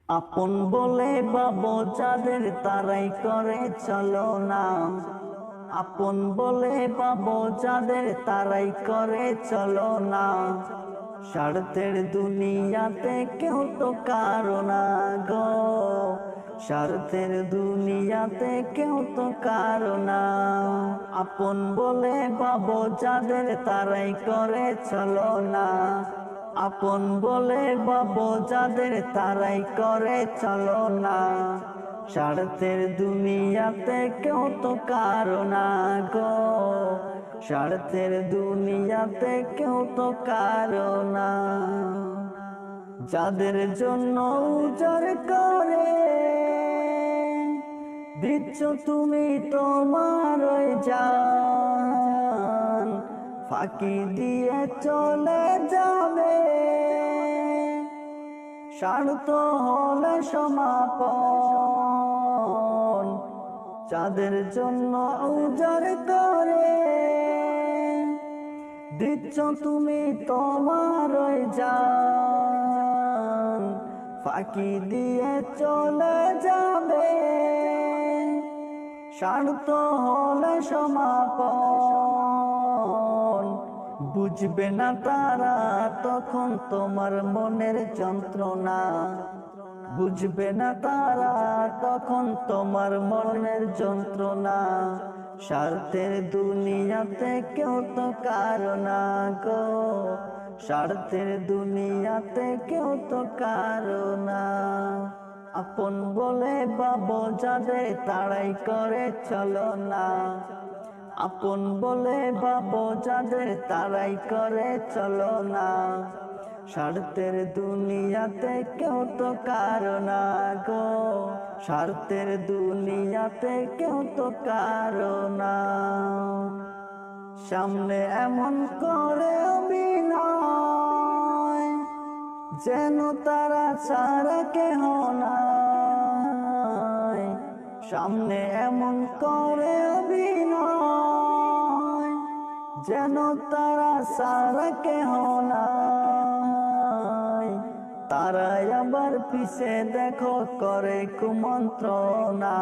আপন বলে ভাবো যাদের তারাই করে চলো না। আপন বলে ভাবো যাদের তারাই করে চলো না। স্বার্থের দুনিয়াতে কেউ তো কারো না গো। স্বার্থের দুনিয়াতে কেউ তো কারো না। আপন বলে ভাবো যাদের তারাই করে চলো না। আপন বলে ভাবো যাদের তারাই করে চলো না। স্বার্থের দুনিয়াতে কেউ তো কারো না গো। স্বার্থের দুনিয়াতে কেউ তো কারো না। যাদের জন্য উজাড় করে দিচ্ছ তুমি তোমার ওই জান, ফাঁকি দিয়ে চলে যাবে স্বার্থ হলে সমাপন। যাদের জন্য উজাড় করে দিচ্ছ তুমি তোমার ওই জান, ফাঁকি দিয়ে চলে যাবে স্বার্থ হলে সমাপন। বুঝবে না তারা তখন তোমার মনের যন্ত্রণা। বুঝবে না তারা তখন তোমার মনের যন্ত্রণা। স্বার্থের দুনিয়াতে কেউ তো কারো না গো। স্বার্থের দুনিয়াতে কেউ তো কারো না। আপন বলে ভাবো যাদের তারাই করে চলো না। আপন বলে ভাবো যাদের তারাই করে চলো না। স্বার্থের দুনিয়াতে কেউ তো কারো না গো। স্বার্থের দুনিয়াতে কেউ তো কারো না। সামনে এমন করে অভিনয় যেন তারা ছাড়া কেহ নাই। সামনে এমন করে অভিনয় যেন তারা ছাড়া কেহ নাই। তারাই আবার পিছে দেখো করে কুমন্ত্রণা।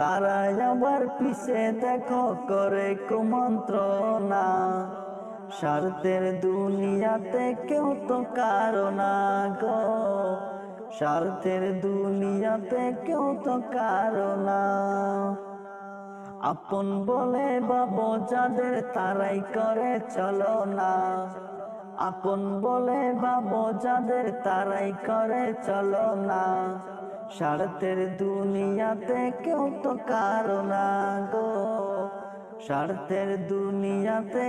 তারাই আবার পিছে দেখো করে কুমন্ত্রণা। স্বার্থের দুনিয়াতে কেউ তো কারো না গো। স্বার্থের দুনিয়াতে কেউ তো কারো না। আপন বলে ভাবো যাদের তারাই করে চলো না। আপন বলে ভাবো যাদের তারাই করে চলো না। স্বার্থের দুনিয়াতে কেউ তো কারো না গো। স্বার্থের দুনিয়াতে